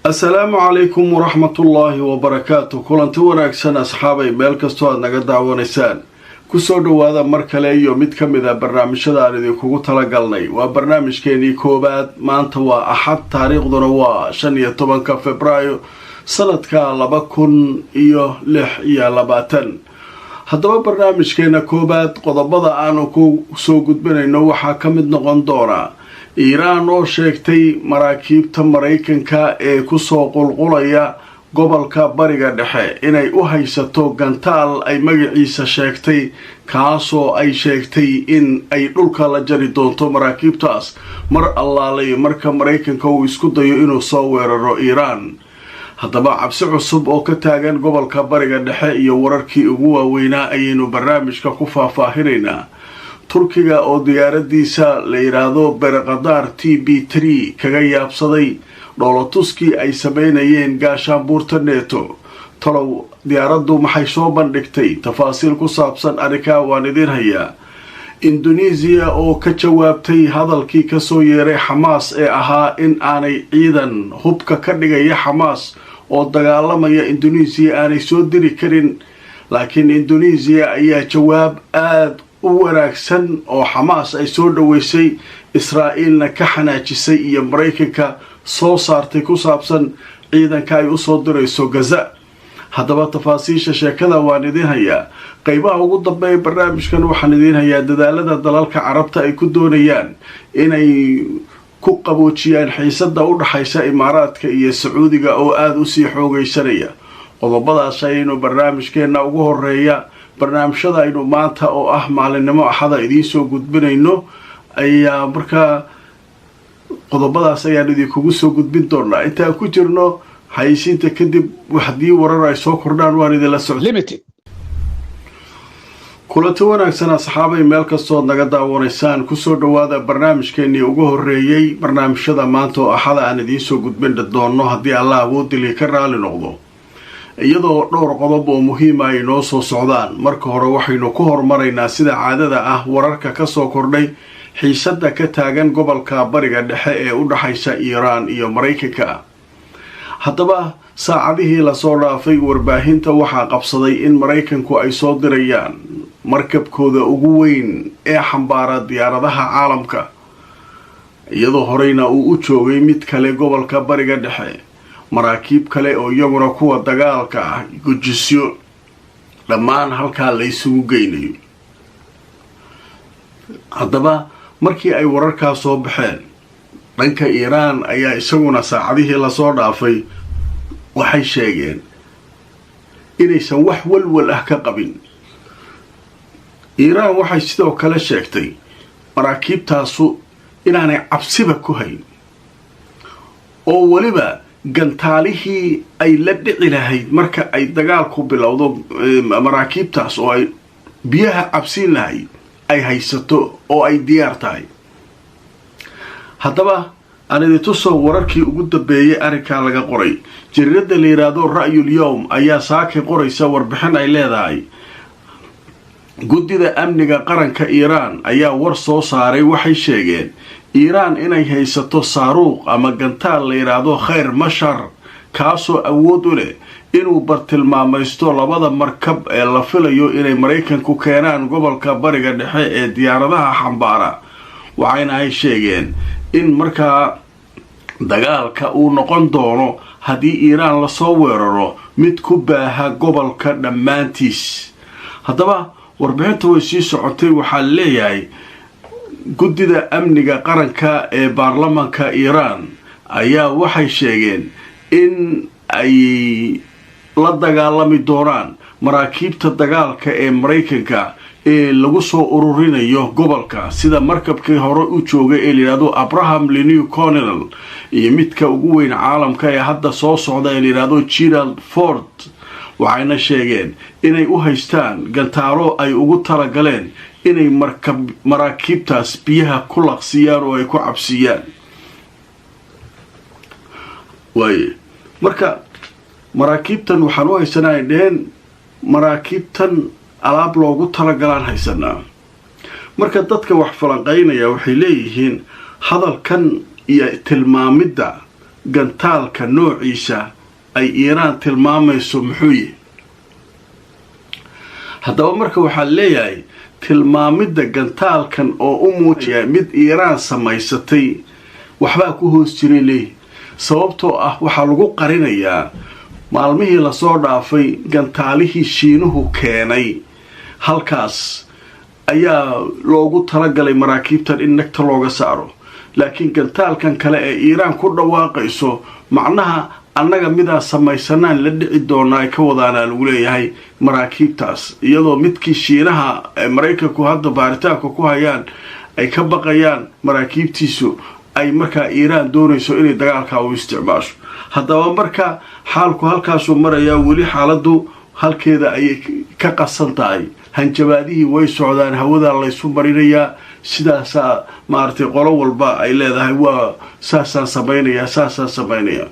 السلام عليكم ورحمة الله وبركاته كلنتي wanaagsan asxaabay meel kasto aad naga daawanaysaan ku soo dhawaada mar kale iyo mid kamid ah barnaamijyada aan idinku tala galnay waa barnaamijkeeni koobaad maanta waa axad taariikhduna waa 15 Febraayo sanadka 2026 haddaba barnaamijkeena koobaad qodobada aan ku soo gudbinayno waxa kamid noqon doona Iiraan oo sheegtay maraakiibta Mareykanka ee ku soo qulqulaya gobolka bariga dhexe inay u haysato gantaal ay magaciisa sheegtay kaasoo ay sheegtay in ay dhulka la jari doonto maraakiibtaas mar allaalay marka Mareykanka uu isku dayo inuu soo weeraro Iiraan haddaba cabsi cusub oo ka taagan gobolka bariga dhexe iyo wararkii ugu waaweynaa ayaynu barnaamijka ku faahfaahinaynaa Turkiga oo diyaaradiisa la yiraahdo Berqadar TB3 kaga yaabsaday dhoolatuskii ay sameynayeen gaashaanbuurta NATO talow diyaaraddu maxay soo bandhigtay tafaasiil ku saabsan arrinka waan idin hayaa Indonesia oo ka jawaabtay hadalkii ka soo yeeray Hamas ee ahaa in aanay ciidan hubka ka dhigaya Hamas oo dagaalamaya Indonesia aanay soo diri karin laakiin Indonesia ayaa jawaab aad wanaagsan oo Hamas ay soo dhaweysay Israa'iilna ka xanaajisay iyo Mareykanka soo saartay ku saabsan ciidanka ay u soo dirayso Gaza haddaba tafaasiisha sheekada waan idin hayaa qaybaha ugu dambeeya barnaamijkan waxaan idin hayaa dadaalada dalalka Carabta ay ku doonayaan inay ku qaboojiyaan xiisadda u dhaxaysa Imaaraadka iyo Sacuudiga oo aad u sii xoogaysanaya qodobadaas ayaynu barnaamijkeena ugu horeeya barnaamijyada aynu maanta oo ah maalinimo axada idiin soo gudbinayno ayaa markaa qodobadaas ayaan idinkugu soo gudbin doonaa intaan ku jirno haysiinta kadib waxdii warar ay soo kordhaan waan idinla socodsiin kulanti wanaagsan asxaabay meel kastoo naga daawanaysaan ku soo dhawaada barnaamijkeennii ugu horeeyay barnaamijyada maanta oo axada aan idiin soo gudbin doono haddii Allah awoodii ka raali noqdo iyadoo dhowr qodob oo muhiim ah inoo soo socdaan marka hore waxaynu ku hormaraynaa sida caadada ah wararka ka soo kordhay xiisadda ka taagan gobolka bariga dhexe ee u dhaxaysa Iiraan iyo Mareykanka haddaba saacadihii la soo dhaafay warbaahinta waxaa qabsaday in Mareykanku ay soo dirayaan markabkooda ugu weyn ee xambaara diyaaradaha caalamka iyadoo horeyna uu u joogay mid kale gobolka bariga dhexe maraakiib kale oo iyaguna kuwa dagaalka ah gujisyo dhammaan halkaa la isugu geynayo haddaba markii ay wararkaa soo baxeen dhanka Iiraan ayaa isaguna saacadihii la soo dhaafay waxay sheegeen inaysan wax walwal ah ka qabin Iiraan waxay sidoo kale sheegtay maraakiibtaasu inaanay cabsiba ku hayn oo waliba gantaalihii ay la dhici lahayd marka ay dagaalku bilowdo maraakiibtaas oo ay biyaha cabsiin lahayd ay haysato oo ay diyaar tahay haddaba anidi tusoo wararkii ugu dambeeyay arrinka laga qoray jaridda la yiraahdo Ra'yul Yawm ayaa saaki qoraysa warbixin ay leedahay guddida amniga qaranka Iiraan ayaa war soo saaray waxay sheegeen Iiraan inay haysato saaruuq ama gantaal la yiraahdo Khayr Mashar kaasoo awood u leh inuu bartilmaamaysto labada markab ee la filayo inay Mareykanku keenaan gobolka bariga dhexe ee diyaaradaha xambaara waxayna ay sheegeen in markaa dagaalka uu noqon doono haddii Iiraan la soo weeraro mid ku baaha gobolka dhammaantiis haddaba warbixinta way sii socotay waxaa leeyahay guddida amniga qaranka ee baarlamaanka Iiraan ayaa waxay sheegeen in ay la dagaalami doonaan maraakiibta dagaalka ee Mareykanka ee lagu soo ururinayo gobolka sida markabkii hore u joogay ee la yiraahdo Abraham Lincoln iyo midka ugu weyn caalamka ee hadda soo socda ee la yiraahdo Gerald Ford waxayna sheegeen inay u haystaan gantaaro ay ugu talagaleen inay maraakiibtaas biyaha ku laqsiyaan oo ay ku cabsiyaan marka maraakiibtan waxaan u haysanaa dheen maraakiibtan alaab loogu talagalaan haysanaa marka dadka wax falanqaynaya waxay leeyihiin hadalkan iyo tilmaamidda gantaalka noociisa ay iiraan tilmaamayso muxuu yahay. haddaba marka waxaa leeyahay tilmaamidda gantaalkan oo u muujaya mid iiraan samaysatay waxbaa ku hoos jiray leeyahay. sababtoo ah waxaa lagu qarinayaa maalmihii lasoo dhaafay gantaalihii shiinuhu keenay halkaas ayaa loogu talagalay maraakiibtan in nagta looga saaro, laakiin gantaalkan kale ee iiraan ku dhawaaqayso macnaha annaga midaa samaysanaan la dhici doonaa ay ka wadaanaa lagu leeyahay maraakiibtaas, iyadoo midkii shiinaha ee maraykanku hadda baaritaanka ku hayaan ay ka baqayaan maraakiibtiisu ay markaa iiraan doonayso inay dagaalkaa u isticmaasho. haddaba marka xaalku halkaasuu marayaa, weli xaaladdu halkeeda ayay ka qasan tahay. hanjabaadihii way socdaan, hawadaa laysu marinayaa, sidaasaa maaragtay qolo walba ay leedahay waa saasaan samaynayaa.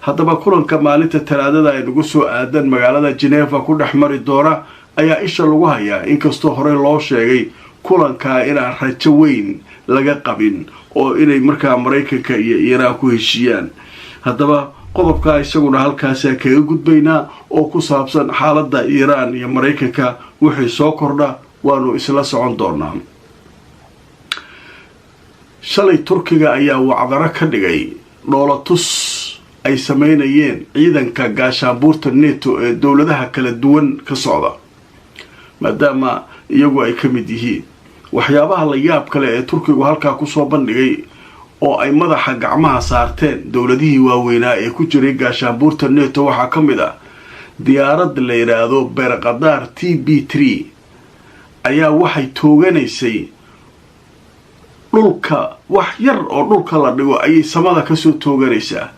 haddaba kulanka maalinta talaadada ay nagu soo aadan magaalada Geneva ku dhex mari doona ayaa isha lagu hayaa, inkastoo hore loo sheegay kulankaa inaan rajo weyn laga qabin oo inay markaa maraykanka iyo iiraan ku heshiiyaan. haddaba qodobkaa isaguna halkaasaa kaga gudbaynaa oo ku saabsan xaaladda iiraan iyo maraykanka wixii soo kordha waanu isla socon doonaa. shalay turkiga ayaa wacdaro ka dhigay dhoolatus ay samaynayeen ciidanka gaashaanbuurta neto ee dowladaha kala duwan ka socda, maadaama iyagu ay ka mid yihiin. waxyaabaha la yaab kale ee turkigu halkaa kusoo bandhigay oo ay madaxa gacmaha saarteen dowladihii waaweynaa ee ku jiray gaashaanbuurta neto waxaa ka mid ah diyaarad la yidhaahdo beerqadaar TB3 ayaa waxay tooganaysay dhulka, wax yar oo dhulka la dhigo ayay samada kasoo tooganaysaa.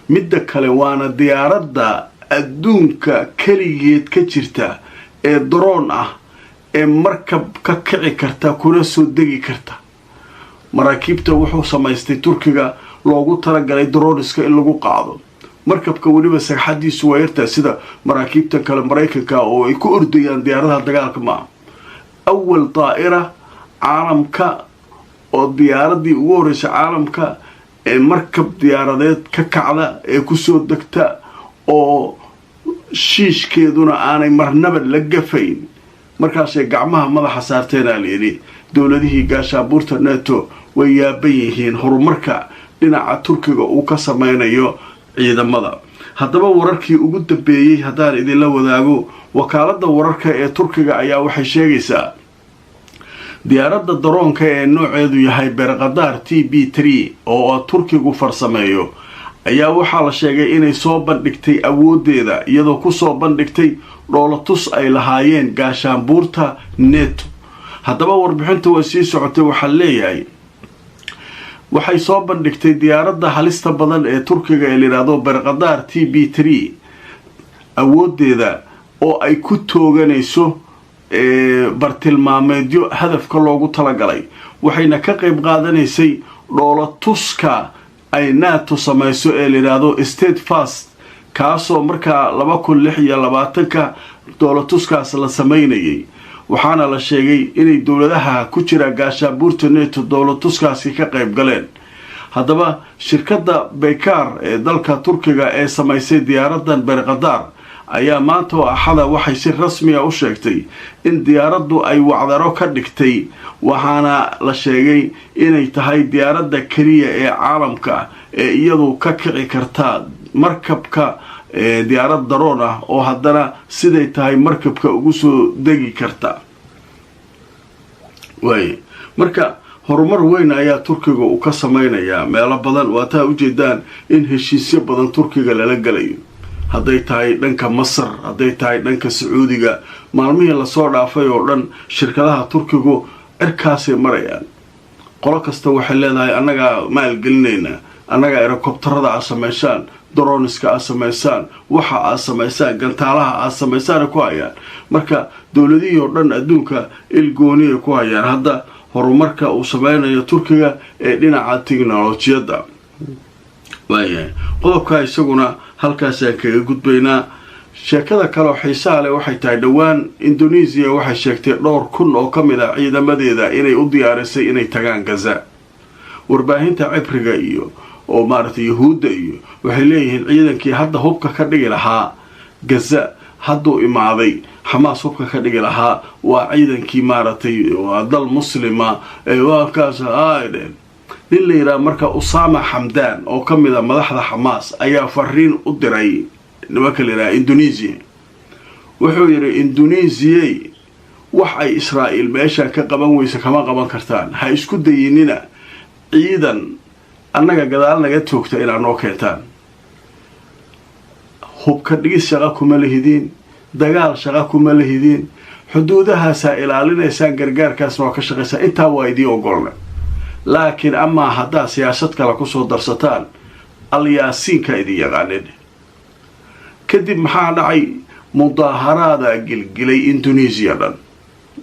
midda kale waana diyaaradda adduunka keligeed ka jirta ee daroon ah ee markab ka kici karta kuna soo degi karta. maraakiibta wuxuu samaystay turkiga loogu talagalay darooniska in lagu qaado. markabka weliba sagxadiisu waa yartaa sida maraakiibta kale maraykanka oo ay ku ordayaan diyaaradaha dagaalka maaha. awal daa'ira caalamka oo diyaaradii ugu horreysay caalamka ee markab diyaaradeed ka kacda ee kusoo degta oo shiishkeeduna aanay marnaba la gafayn, markaasay gacmaha madaxa saarteenaa layidhi. dowladihii gaashaanbuurta neto way yaaban yihiin horumarka dhinaca turkiga uu ka samaynayo ciidamada. haddaba wararkii ugu dambeeyey haddaan idinla wadaago, wakaaladda wararka ee turkiga ayaa waxay sheegaysaa diyaaradda daroonka ee nooceedu yahay beerqadaar TB3 oo turkigu farsameeyo ayaa waxaa la sheegay inay soo bandhigtay awoodeeda, iyadoo kusoo bandhigtay dhoolatus ay lahaayeen gaashaanbuurta neto. haddaba warbixinta way sii socotay, waxaa leeyahay waxay soo bandhigtay diyaaradda halista badan ee turkiga ee layidhaahdo beerqadaar TB3 awoodeeda oo ay ku tooganayso bartilmaameedyo hadafka loogu talagalay, waxayna ka qayb qaadanaysay dhoolatuska ay nato samayso ee layidhaahdo state fast, kaasoo markaa 2026 dhoolatuskaas la samaynayay. waxaana la sheegay inay dowladaha ku jira gaashaanbuurta neto dhoolatuskaasi ka qayb galeen. haddaba shirkadda Baykar ee dalka turkiga ee samaysay diyaaraddan beerqadaar ayaa maanta oo axada waxay si rasmi ah u sheegtay in diyaaraddu ay wacdaro ka dhigtay, waxaana la sheegay inay tahay diyaaradda keliya ee caalamka ee iyadu ka kici karta markabka diyaarad daroon ah oo haddana siday tahay markabka ugu soo degi karta. marka horumar weyn ayaa turkiga uu ka samaynayaa meelo badan. waataa ujeedaan in heshiisyo badan turkiga lala galayo, hadday tahay dhanka masar, hadday tahay dhanka sacuudiga. maalmihii lasoo dhaafay oo dhan shirkadaha turkigu cirkaasay marayaan. qolo kasta waxay leedahay annagaa maalgelinaynaa, annagaa erokobtarada aad samaysaan, daroniska aad samaysaan, waxa aad samaysaan, gantaalaha aad samaysaan ku hayaan. marka dowladihii oo dhan adduunka ilgooniya ku hayaan hadda horumarka uu samaynayo turkiga ee dhinaca tiknolojiyadda. qodobkaa isaguna halkaasaan kaga gudbaynaa. sheekada kaleo xiisaha leh waxay tahay dhowaan Indonesia waxay sheegtay 2,000 oo ka mid ah ciidamadeeda inay u diyaarisay inay tagaan Gaza. warbaahinta cibriga iyo oo maaragtay yahuudda iyo waxay leeyihiin ciidankii hadda hubka ka dhigi lahaa gaza hadduu imaaday xamaas hubka ka dhigi lahaa waa ciidankii maaragtay waa dal muslima waa kaas aydeen nin la yidhaha marka Usama Hamdan oo ka mid ah madaxda xamaas ayaa fariin u diray nimanka la yidhaha Indonesia wuxuu yidhi Indonesia wax ay Israa'iil meesha ka qaban weysa kama qaban kartaan ha isku dayinina ciidan annaga gadaal naga toogta ilaa noo keentaan hubka dhigis shaqa kuma lehidin dagaal shaqa kuma lehidin xuduudahaasa ilaalinaysaan gargaarkaas waa ka shaqaysaa intaa waa idii ogolna laakiin amaa haddaa siyaasad kale kusoo darsataan alyaasiinka idin yaqaanin kadib maxaa dhacay mudaaharaada gilgilay Indonesia dhan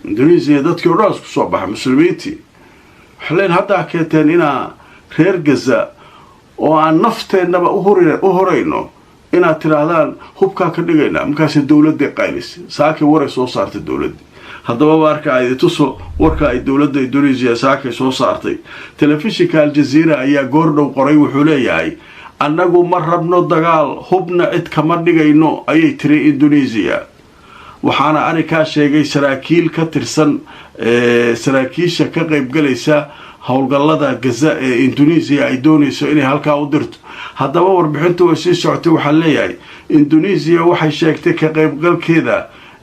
Indonesia dadkii oo dhan isku soo baxay muslimiintii waxay leeyihiin haddaa keenteen inaa reer Gaza oo aan nafteennaba u horayno inaad tirahdaan hubkaa ka dhigaynaa markaasay dowladda qaylis saakay waray soo saartay dowladda haddaba marka ay tuso warka ay dowladda Indonesia saakay soo saartay telefishinka Al Jazeera ayaa goordhow qoray wuxuu leeyahay annagu ma rabno dagaal hubna cid kama dhigayno ayay tiri Indonesia waxaana arrinkaa sheegay saraakiil ka tirsan saraakiisha ka qayb galaysa howlgallada Gaza ee Indonesia ay doonayso inay halkaa u dirto haddaba warbixintu way sii socotay waxaa leeyahay Indonesia waxay sheegtay ka qaybgalkeeda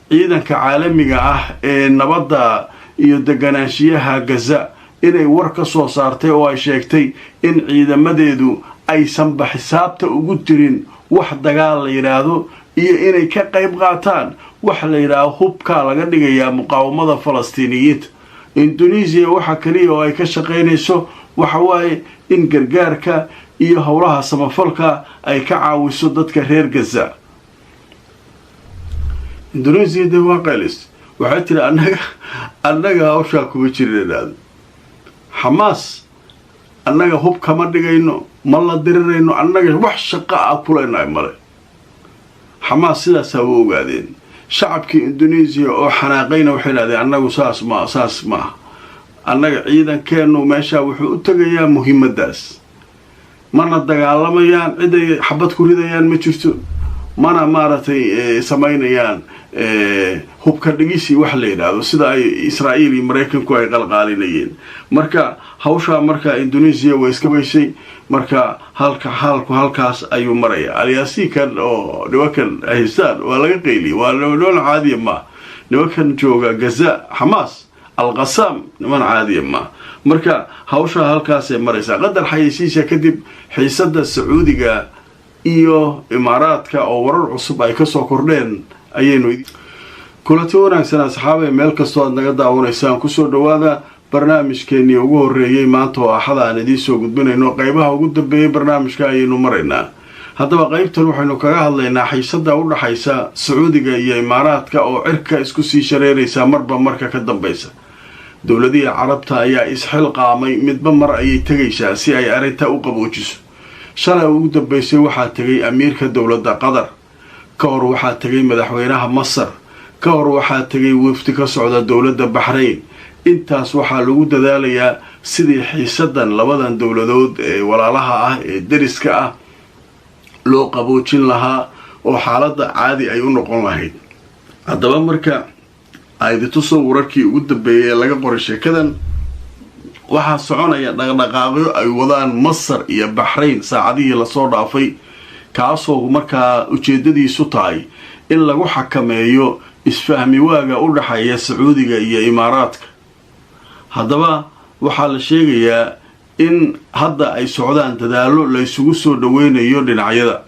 ciidanka caalamiga ah ee nabadda iyo deganaanshiyaha Gaza inay war ka soo saartay oo ay sheegtay in ciidamadeedu aysan xisaabta ugu jirin wax dagaal la yiraahdo iyo inay ka qayb qaataan wax la yiraahdo hubka laga dhigayaa muqaawamada Falastiiniyiinta Indonesia waxa kaliya oo ay ka shaqeynayso waxa waaye in gargaarka iyo howlaha samafalka ay ka caawiso dadka reer Gaza Indonesia de waa qaylis waxay tiri annaga hawsha kuma jirnaa Hamas annaga hub kama dhigayno ma la dirirayno annaga wax shaqo ah kuleynay male Hamas sidaas ay ogaadeen shacabkii Indonesia oo xanaaqayna waxay leedahay annagu saas ma annaga ciidankeenu meesha wuxuu u tagayaa muhiimadaas mana dagaalamayaan cid ay xabad ku ridayaan ma jirto mana maaragtay samaynayaan hubka dhigisi wax la yiraahdo sida ay Israa'iil iyo Mareykanku ay qalqaalinayeen marka hawsha marka Indonesia way iska weysay marka halkaas ayuu maraya alyaasiinkan oo nimankan haystaan waa laga qeyliyay waa nool caadi ma nimankan jooga Gaza Hamas al-Qassam niman caadi ma marka hawsha halkaas ay maraysaa qadar xayeysiisha kadib xiisada Sacuudiga iyo Imaaraadka oo warar cusub ay ka soo kordheen ayaynu kulanti wanaagsan asxaabay meel kastoo aad naga daawanaysaan ku soo dhawaada barnaamijkeennii ugu horeeyay maanta oo axada aan idiin soo gudbinayno qaybaha ugu dambeeyay barnaamijka ayaynu maraynaa haddaba qaybtan waxaynu kaga hadlaynaa xiisada u dhaxaysa Sacuudiga iyo Imaaraadka oo cirka isku sii shareeraysa marba marka ka dambaysa dowladihii Carabta ayaa isxilqaamay midba mar ayay tagaysaa si ay arrinta u qaboojiso shalay ugu dambeysay waxaa tagay amiirka dowladda Qatar ka hor waxaa tagay madaxweynaha Masar ka hor waxaa tagay wafdi ka socda dowladda Bahrain intaas waxaa lagu dadaalayaa sidii xiisadan labadan dowladood ee walaalaha ah ee dariska ah loo qaboojin lahaa oo xaaladda caadi ay u noqon lahayd haddaba marka ay tuso wararkii ugu dambeeyay ee laga qoray sheekadan waxaa soconaya dhaqdhaqaaqyo ay wadaan Masar iyo Bahrain saacadihii la soo dhaafay kaasoo markaa ujeedadiisu tahay in lagu xakameeyo isfahmi waaga u dhaxeeya Sacuudiga iyo Imaaraadka haddaba waxaa la sheegayaa in hadda ay socdaan dadaalo la isugu soo dhaweynayo dhinacyada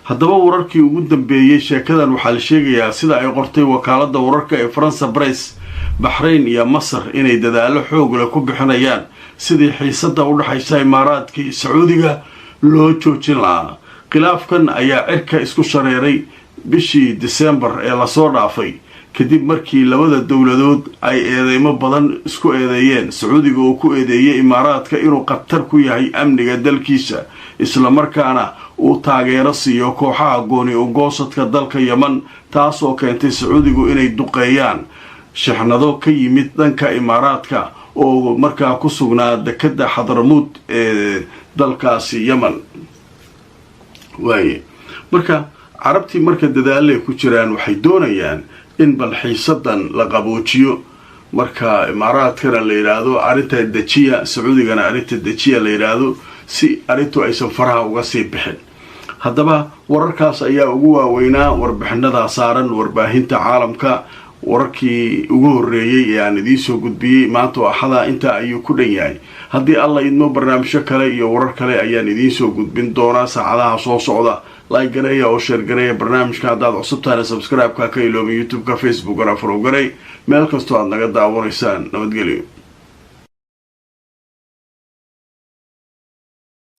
haddaba wararkii ugu dambeeyay sheekadan waxaa la sheegayaa sida ay qortay wakaaladda wararka ee France Press Bahrain iyo Masar inay dadaalo xoog leh ku bixinayaan sidii xiisada u dhaxaysa Imaaraadka iyo Sacuudiga loo joojin lahaa khilaafkan ayaa cirka isku shareeray bishii December ee la soo dhaafay kadib markii labada dowladood ay eedeymo badan isku eedeeyeen Sacuudiga oo ku eedeeyay Imaaraadka inuu qatar ku yahay amniga dalkiisa isla markaana uu taageero siiyo kooxaha gooni u goosadka dalka Yemen taasoo keentay Sacuudigu inay duqeeyaan shixnado ka yimid dhanka Imaaraadka oo markaa ku sugnaa dekada Hadramaut ee dalkaasi yemen waaye marka carabtii marka dadaalay ku jiraan waxay doonayaan in balxiisadan la qaboojiyo marka imaaraadkana la yiraahdo arinta dejiya sacuudigana arinta dejiya la yiraahdo si arintu aysan faraha uga sii bixin haddaba wararkaas ayaa ugu waaweynaa warbixinada saaran warbaahinta caalamka wararkii ugu horeeyay ee aan idiin soo gudbiyay maanta axada inta ayuu ku dhan yahay haddii alla idmo barnaamijyo kale iyo warar kale ayaan idiin soo gudbin doonaa saacadaha soo socda like gareeya oo share gareeya barnaamijka haddaad cusub tahay subscribe-ka ka iloobi youtube-ka facebook-gana follow garey meel kastoo aad naga daawanaysaan nabadgelyo